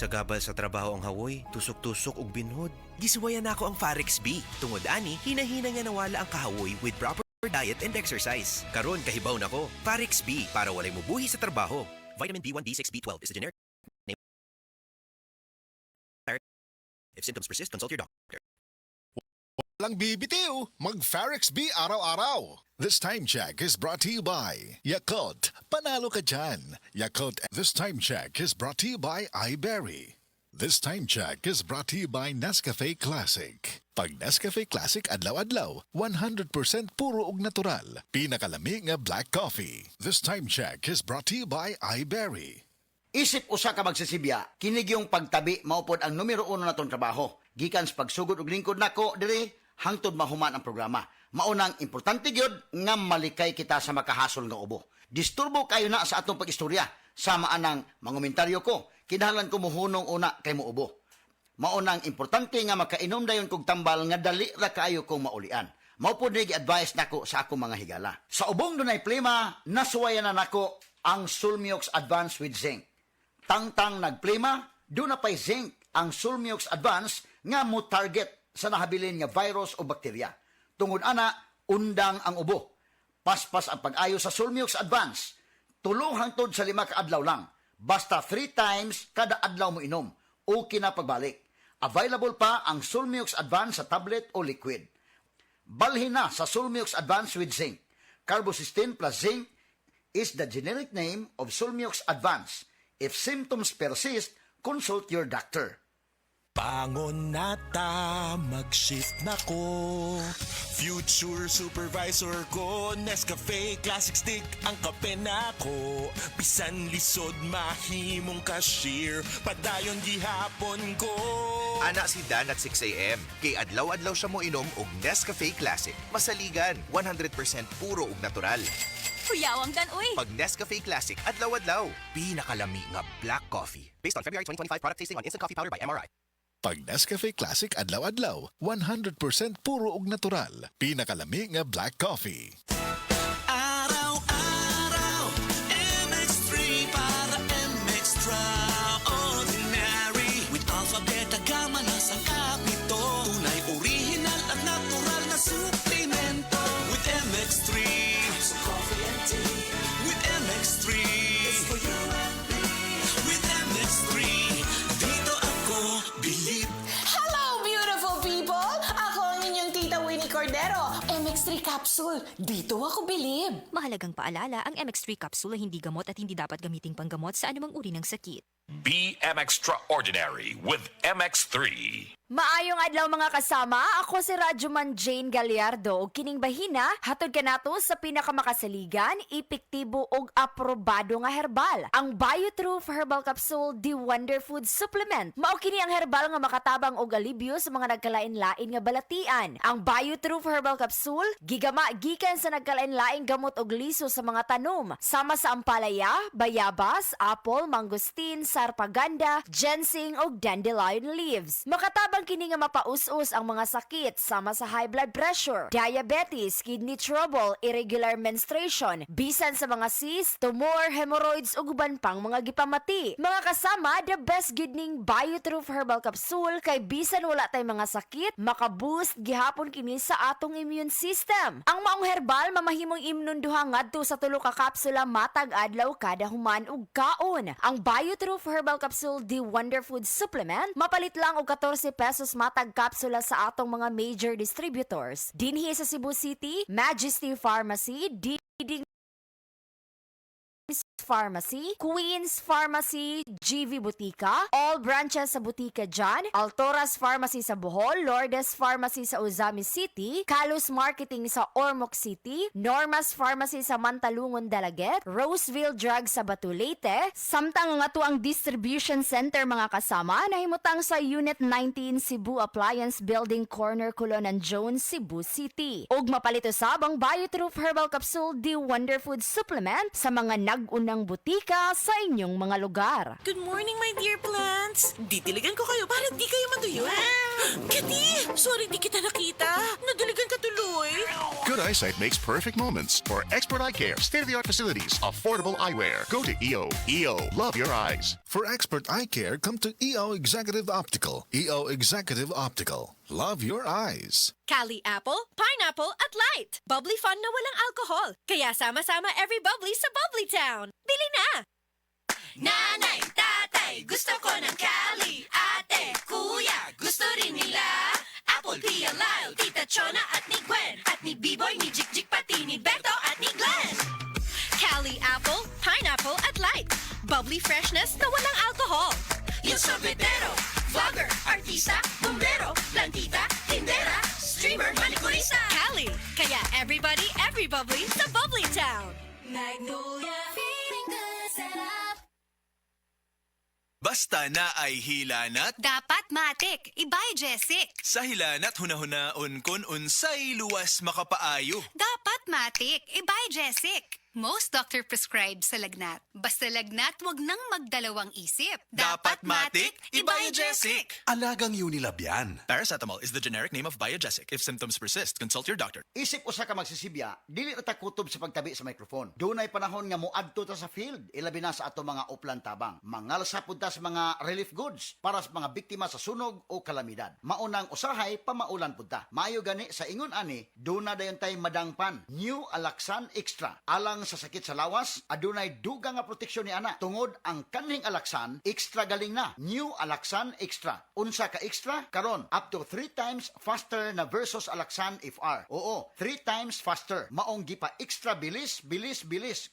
Sagabal sa trabaho ang hawoy, tusok-tusok ug binhod. Gisuwayan nako ang Farex B. Tungod ani, hinahina nga nawala ang kahawoy with proper diet and exercise. Karon kahibaw nako. Farex B para walay mubuhi sa trabaho. Vitamin B1, B6, B12 is a generic name. If symptoms persist, consult your doctor. Walang bibitiw, mag-Farex B araw-araw. This time check is brought to you by Yakult. Panalo ka dyan. Yakult. This time check is brought to you by iBerry. This time check is brought to you by Nescafe Classic. Pag Nescafe Classic adlaw-adlaw, 100% puro ug natural. Pinakalami nga black coffee. This time check is brought to you by iBerry. Isip usa ka magsisibya, kinig yung pagtabi maupod ang numero 1 natong trabaho. Gikan sa pagsugod og lingkod nako diri hangtod mahuman ang programa. Maunang importante gyud nga malikay kita sa makahasol nga ubo. Disturbo kayo na sa atong pag-istorya. Sama anang mangomentaryo ko. Kinahanglan ko muhunong una kay muubo. Maunang importante nga makainom dayon kog tambal nga dali ra kaayo kong maulian. Mao pod ni gi-advise nako sa akong mga higala. Sa ubong dunay plema, nasuwayan na nako ang Sulmiox Advance with Zinc. Tangtang nagplema, doon na pa'y zinc ang Sulmiox Advance nga mo target sa nahabilin nga virus o bakterya. Tungod ana, undang ang ubo. Paspas ang pag-ayo sa Sulmiox Advance. 3 hangtod sa 5 ka adlaw lang. Basta 3 times kada adlaw mo inom. Okay na pagbalik. Available pa ang Sulmiox Advance sa tablet o liquid. Balhin na sa Sulmiox Advance with Zinc. Carbocysteine plus zinc is the generic name of Sulmiox Advance. If symptoms persist, consult your doctor. Pangon nata, mag-shift na ko. Future supervisor ko, Nescafe Classic Stick ang kape na ko. Bisan lisod mahimong cashier, padayon gihapon ko. Ana si Dan at 6 a.m. Kay adlaw-adlaw siya mo inom og Nescafe Classic. Masaligan, 100% puro ug natural. Kuyawang Dan, uy! Pag Nescafe Classic, adlaw-adlaw. Pinakalami nga black coffee. Based on February 2025 product tasting on instant coffee powder by MRI. Pag Nescafe Classic adlaw-adlaw, 100% puro ug natural. Pinakalami nga black coffee. Araw-araw, MX3 para MX-Traordinary. With alpha, beta, gamma na sangkap nito. Tunay, original at natural na suplemento. With MX3, so coffee and tea. With MX3, it's for you and me. With MX3, dito ako bilib. Hello, beautiful people! Ako ang inyong tita Winnie Cordero. MX3 Capsule. Dito ako bilib. Mahalagang paalala, ang MX3 capsule ay hindi gamot at hindi dapat gamiting panggamot sa anumang uri ng sakit. Be extraordinary with MX3. Maayong adlaw mga kasama, ako si Radyoman Jane Gallardo ug kining bahina hatod kanato sa pinakamakasaligan, epektibo ug aprobado nga herbal, ang Biotroof Herbal Capsule The Wonder Food Supplement. Mao kini ang herbal nga makatabang og alibyo sa mga nagkalain-lain nga balatian. Ang Biotroof Herbal Capsule gigama gikan sa nagkalain-laing gamot og liso sa mga tanom, sama sa ampalaya, bayabas, apple, mangosteen, sarpaganda, ginseng ug dandelion leaves. Makatabang kini nga mapaus-us ang mga sakit sama sa high blood pressure, diabetes, kidney trouble, irregular menstruation, bisan sa mga cyst, tumor, hemorrhoids ug uban pang mga gipamati. Mga kasama, the best gid ning Biotroof Herbal Capsule kay bisan wala tay mga sakit, makaboost gihapon kini sa atong immune system. Ang maong herbal mamahimong imnunduha ngadto sa 3 ka kapsula matag adlaw kada human ug kaon. Ang Biotroof Herbal Capsule The Wonder Food Supplement mapalit lang og 14 pesos matag kapsula sa atong mga major distributors. Dinhi sa Cebu City, Majesty Pharmacy, Diding Pharmacy, Queen's Pharmacy, GV Butika, all branches sa Butika John, Altoras Pharmacy sa Bohol, Lourdes Pharmacy sa Uzami City, Kalus Marketing sa Ormoc City, Normas Pharmacy sa Mantalungon Dalaget, Roseville Drug sa Batu Leyte, samtang nga to ang distribution center mga kasama na himutang sa Unit 19 Cebu Appliance Building Corner Colonan Jones, Cebu City. Ug mapalit usab ang Biotroof Herbal Capsule The Wonder Food Supplement sa mga nag-una unang butika sa inyong mga lugar. Good morning, my dear plants. Ditiligan ko kayo para di kayo matuyo. Kitty! Sorry di kita nakita. Nadiligan ka tuloy. Good eyesight makes perfect moments. For expert eye care, state-of-the-art facilities, affordable eyewear. Go to EO. EO, love your eyes. For expert eye care, come to EO Executive Optical. EO Executive Optical. Love your eyes. Cali Apple, Pineapple at Light. Bubbly fun na walang alcohol. Kaya sama-sama every bubbly sa Bubbly Town. Bili na! Nanay, tatay, gusto ko ng Cali. Ate, kuya, gusto rin nila. Apple, Pia, Lyle, Tita Chona at ni Gwen. At ni B-Boy, ni Jik-Jik, pati ni Beto at ni Glenn. Cali Apple, Pineapple at Light. Bubbly freshness na walang alcohol. Yung sorbetero, vlogger, artista, bombero, plantita, tindera, streamer, manicurista. Cali, kaya everybody, every bubbly sa Bubbly Town. Magnolia, feeling good setup. Basta na ay hilanat, Dapat matik, ibay Jessic. sa hilanat hunahunaon kon unsay luwas makapaayo. Dapat matik, ibay Jessic. Most doctor prescribed sa lagnat. Basta lagnat, wag nang magdalawang isip. Dapat matik, Ibajesic. Alagang Unilab yan. Paracetamol is the generic name of Biogesic. If symptoms persist, consult your doctor. Isip usa ka magsisibya, dili ra ta kutob sa pagtabi sa microphone. Dunay panahon nga moadto ta sa field, ilabi na sa ato mga uplan tabang. Mangalsa pud ta sa mga relief goods para sa mga biktima sa sunog o kalamidad. Maunang usahay pamaulan pud ta. Maayo gani sa ingon ani, duna dayon tay madangpan. New Alaxan Extra. Alang sa sakit sa lawas, adunay dugang nga proteksyon ni ana. Tungod ang kaning Alaxan, extra galing na. New Alaxan Extra. Unsa ka extra? Karon, up to 3 times faster na versus Alaxan FR. Oo, 3 times faster. Maong gipa extra bilis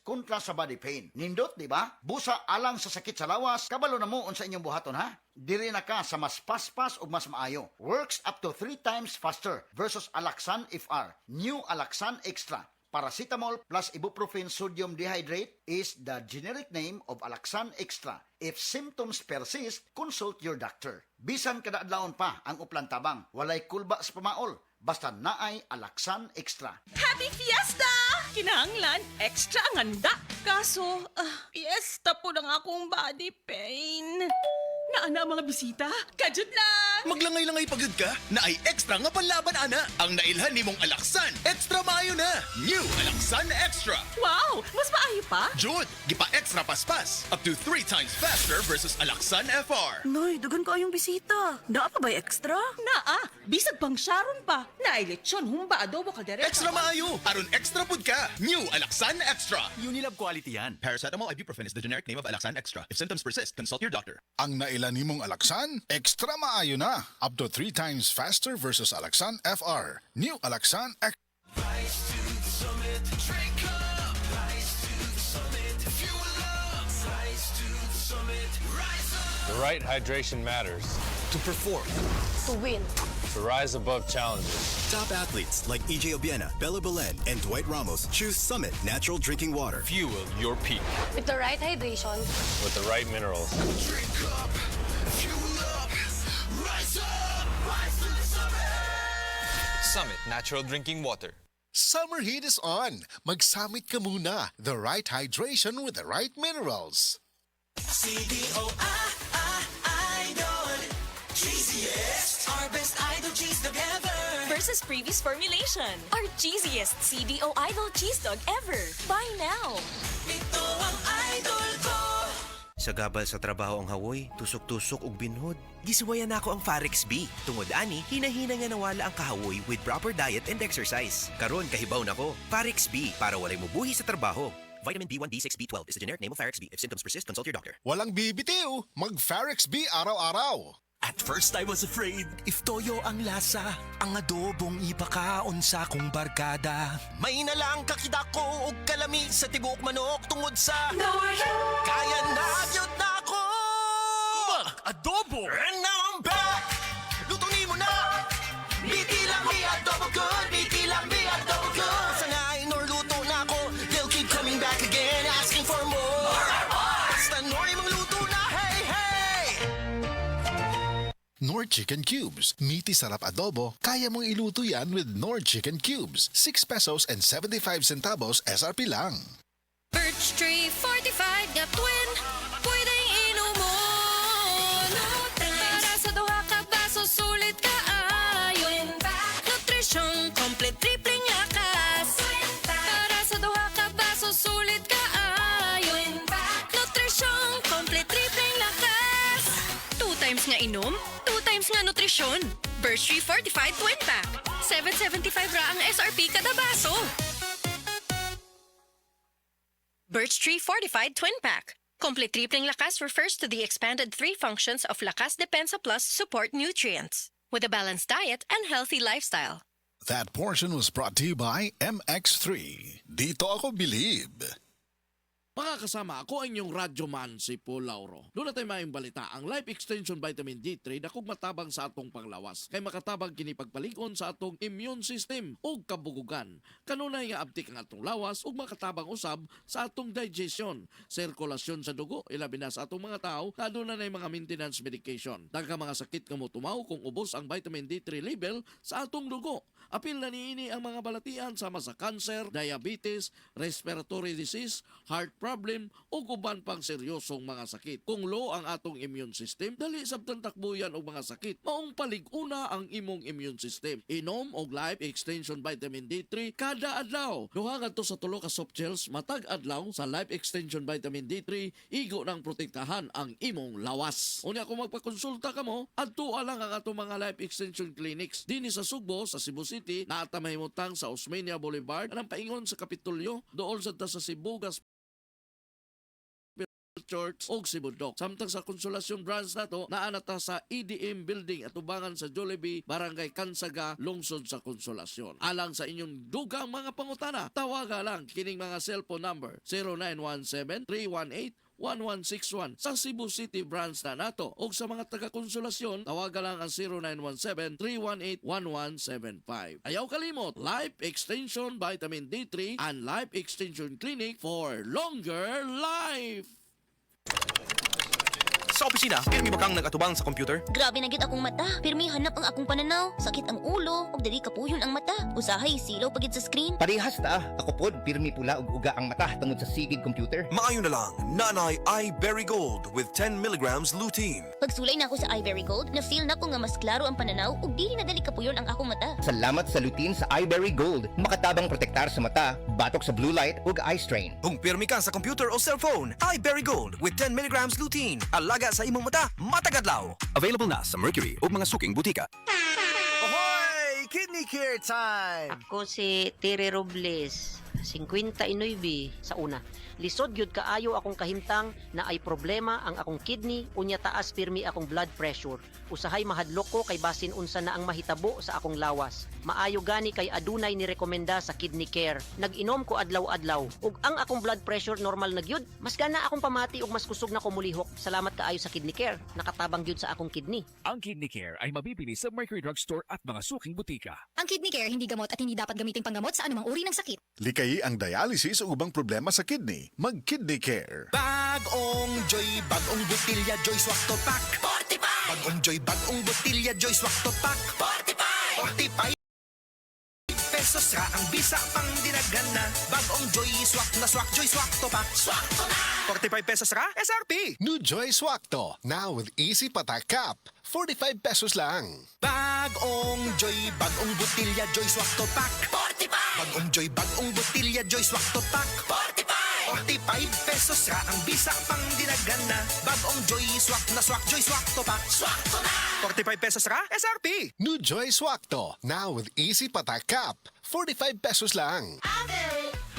kontra sa body pain. Nindot, di ba? Busa alang sa sakit sa lawas, kabalo na mo unsa inyong buhaton ha? Diri na ka sa mas paspas ug mas maayo. Works up to 3 times faster versus Alaxan FR. New Alaxan Extra. Paracetamol plus ibuprofen sodium dehydrate is the generic name of Alaxan Extra. If symptoms persist, consult your doctor. Bisan kada adlawon pa ang uplan tabang, walay kulba sa pamaol, basta naay Alaxan Extra. Happy Fiesta! Kinahanglan, extra ang handa. Kaso, fiesta po ng akong body pain. Naana mga bisita, kajud lang! Maglangay-langay pagod ka na ay extra nga panlaban ana. Ang nailhan ni mong Alaxan, extra maayo na. New Alaxan Extra. Wow! Mas maayo pa? Jud, gipa extra paspas. Up to 3 times faster versus Alaxan FR. Noy, dugan ko ayong bisita. Naa pa ba'y extra? Naa, bisag pang Sharon pa. Naay lechon, humba, adobo, kaldereta. Extra maayo. Aron extra pud ka. New Alaxan Extra. Unilab quality yan. Paracetamol ibuprofen is the generic name of Alaxan Extra. If symptoms persist, consult your doctor. Ang nailan nimong Alaxan, extra maayo na. Up to 3 times faster versus Alaxan FR. New Alaxan Extra. The right hydration matters. To perform. To win. To rise above challenges. Top athletes like EJ Obiena, Bella Belen, and Dwight Ramos choose Summit Natural Drinking Water. Fuel your peak With the right hydration. with the right minerals. Drink up, fuel up, rise up, rise to the summit. Summit Natural Drinking Water. Summer heat is on. Mag-summit ka muna. The right hydration with the right minerals. CDO Idol. Cheesiest. Our best idol cheese dog ever. Versus previous formulation. Our cheesiest CDO Idol cheese dog ever. Buy now. Ito ang idol ko. Sa gabal sa trabaho ang hawoy, tusok-tusok ug binhod. Gisiwayan nako ang Farex B. Tungod ani, hinahina nga nawala ang kahawoy with proper diet and exercise. Karon kahibaw nako. Farex B para walay mubuhi sa trabaho. Vitamin B1, B6, B12 is the generic name of Farex B. If symptoms persist, consult your doctor. Walang bibitiw. Mag-Farex B araw-araw. At first I was afraid if toyo ang lasa, ang adobong ipakaon sa kong barkada. May nalang kakida ko og kalami sa tibok manok tungod sa kaya na yun na ako mag-adobo. And now I'm back. Lutunin mo na. Biti lang mi adobo good. Biti lang mi adobo good. Sanayin or luto na ako, they'll keep coming back again asking for more. Basta nori mong luto na. Hey, hey. Nor Chicken Cubes. Meaty sarap adobo. Kaya mong iluto yan with Nor Chicken Cubes. 6 pesos and 75 centavos SRP lang. Birch Birch Tree Fortified nga twin, pwedeng inumon. Para sa duha ka baso, sulit ka ayon. Nutrition, complete tripling lakas. Para sa duha ka baso, sulit ka ayon. Nutrition, complete tripling lakas. 2 times nga inom, 2 times nga nutrisyon. Birch Tree Fortified Twin Pack. 7.75 ra ang SRP kada baso. Birch Tree Fortified Twin Pack. Complete tripling lakas refers to the expanded 3 functions of Lakas Depensa Plus support nutrients. With a balanced diet and healthy lifestyle. That portion was brought to you by MX3. Dito ako believe. Mga kasama, ako ang inyong radyoman si Paul Lauro. Doon natin mayong balita, ang Life Extension Vitamin D3 dakog matabang sa atong panglawas. Kay makatabang kini pagpalingon sa atong immune system o kabugugan. Kanunay nga abtik ang atong lawas ug makatabang usab sa atong digestion, sirkulasyon sa dugo, ilabi na sa atong mga tao na doon na mga maintenance medication. Daghang mga sakit nga motumaw kung ubos ang vitamin D3 level sa atong dugo. Apil na niini ang mga balatian sama sa cancer, diabetes, respiratory disease, heart problem o uban pang seryosong mga sakit. Kung low ang atong immune system, dali sabtang takbuyan og mga sakit. Maong palig-una ang imong immune system. Inom og Life Extension Vitamin D3 kada adlaw. Duha ngadto sa 3 ka soft gels matag adlaw sa Life Extension Vitamin D3, igo nang protektahan ang imong lawas. Unya kung magpakonsulta ka mo, adto lang ang atong mga Life Extension Clinics dinhi sa Sugbo, sa Cebu City, naata mahimutang sa Osmeña Boulevard, anang paingon sa Kapitolyo, dool sa Cebu Church og Cebu Dock. Samtang sa Konsolasyon branch nato, naanata sa EDM building at ubangan sa Jollibee, Barangay Kansaga, lungsod sa Konsolasyon. Alang sa inyong dugang mga pangutana, tawaga lang kining mga cellphone number 0917-318-1161 sa Cebu City branch na nato. O sa mga taga-Konsolasyon, tawaga lang ang 0917-318-1175. Ayaw kalimot, Life Extension Vitamin D3 and Life Extension Clinic for longer life. Sa opisina, pirmi ba kang nagatubang sa computer? Grabe na gid akong mata. Pirmi hanap ang akong pananaw. Sakit ang ulo, ug dili kapuyon ang mata. Usahay silaw pagid sa screen. Parehas ta. Ako pod, pirmi pula ug uga ang mata tungod sa sigid computer. Maayo na lang, Nanay iBerry Gold with 10 milligrams lutein. Pagsulay na ako sa iBerry Gold, na-feel na ko nga mas klaro ang pananaw ug dili na dali kapuyon ang akong mata. Salamat sa lutein sa iBerry Gold. Makatabang protektar sa mata, batok sa blue light ug eye strain. Kung pirmi ka sa computer o cellphone, iBerry Gold with 10 milligrams lutein. Alaga sa imong mata, matagadlaw. Available na sa Mercury o mga suking butika. Ahoy! Kidney Care time! Ako si Tere Robles, 59 sa una. Lisod gyud kaayo akong kahimtang na ay problema ang akong kidney, unya taas pirmi akong blood pressure. Usahay mahadlok ko kay basin unsa na ang mahitabo sa akong lawas. Maayo gani kay adunay ni rekomenda sa Kidney Care. Nag-inom ko adlaw-adlaw ug ang akong blood pressure normal na gyud. Mas gana akong pamati ug mas kusog na ko mulihok. Salamat kaayo sa Kidney Care. Nakatabang gyud sa akong kidney. Ang Kidney Care ay mabibili sa Mercury Drugstore at mga suking butika. Ang Kidney Care hindi gamot at hindi dapat gamitin panggamot sa anumang uri ng sakit. Likayi ang dialysis o ubang problema sa kidney. Mag-Kidney Care. Bagong Joy, bagong butilya Joy Swak to Pack. 45! Bagong Joy, bagong butilya Joy Swak to Pack. 45! 45 pesos ra ang bisa pang dinagana. Bagong Joy Swak na Swak Joy Swak to Pack. Swak to na! 45 pesos ra SRP. New Joy Swakto, now with easy patak cap. 45 pesos lang. Bagong Joy, bagong butilya Joy Swak to Pack. 45! Bagong Joy, bagong butilya Joy Swak to Pack. 45! 45 pesos ra ang bisa pang dinagana. Bagong Joy Swak na Swak Joy Swak to Pack. Swak to na! 45 pesos ra SRP. New Joy Swakto, now with easy patak cap. 45 pesos lang.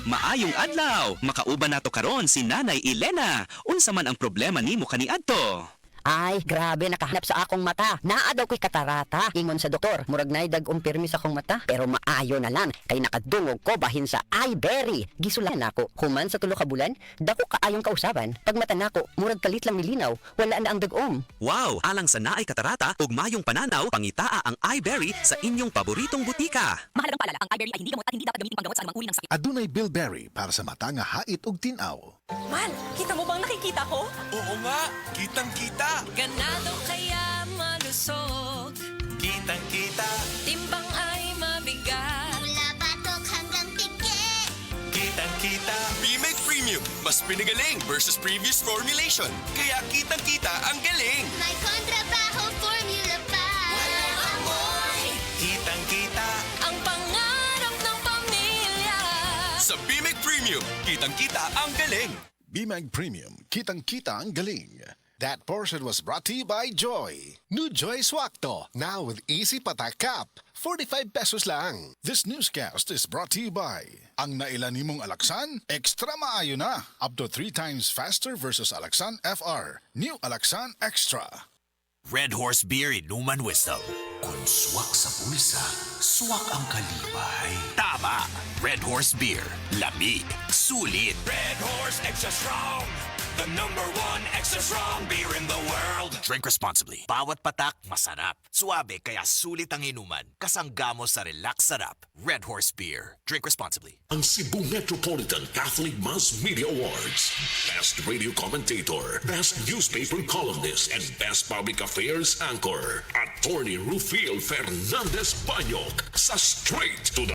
Maayong adlaw, makauban nato karon si Nanay Elena. Unsa man ang problema nimo kaniadto? Ay, grabe, nakahanap sa akong mata. Naa daw ko'y katarata. Ingon sa doktor, murag nay dag umpirmi sa akong mata. Pero maayo na lang, kay nakadungog ko bahin sa iBerry. Gisulan ako, human sa 3 ka bulan, dako kaayong kausaban. Pag mata nako, murag kalit lang milinaw, wala na ang dagom. Wow, alang sa naay katarata ug mayong pananaw, pangitaa ang iBerry sa inyong paboritong butika. Mahalagang paalala, ang iBerry ay hindi gamot at hindi dapat gamitin panggamot sa anumang uri ng sakit. Adunay Bilberry para sa mata nga hait ug tinaw. Man, kita mo bang nakikita ko? Oo nga, kitang-kita. Ganado kaya malusog, Kitang-kita. timbang ay mabigat. Mula batok hanggang pigi. Kitang-kita. B-Make Premium Mas pinagaling versus previous formulation. Kaya kitang-kita ang galing. May kontrabaho formula pa. Walang amoy. Kitang-kita Ang pangarap ng pamilya. sa Bimig Premium. Kitang-kita ang galing. BMAG Premium, kitang-kita ang galing. That portion was brought to you by Joy. New Joy Swakto, now with easy patak cap. 45 pesos lang. This newscast is brought to you by ang nailan nimong Alaksan, extra maayo na. Up to 3 times faster versus Alaksan FR. New Alaksan Extra. Red Horse Beer Inuman Wisdom. Kung swak sa bulsa, swak ang kalibay. Tama! Red Horse Beer. Lamig. Sulit. Red Horse Extra Strong. The #1 extra strong beer in the world. Drink responsibly. Bawat patak, masarap. Suabe, kaya sulit ang inuman. Kasanggamo sa relax sarap. Red Horse Beer. Drink responsibly. Ang Cebu Metropolitan Catholic Mass Media Awards. Best Radio Commentator, Best Newspaper Columnist, and Best Public Affairs Anchor. Attorney Rufiel Fernandez Banyok sa Straight to the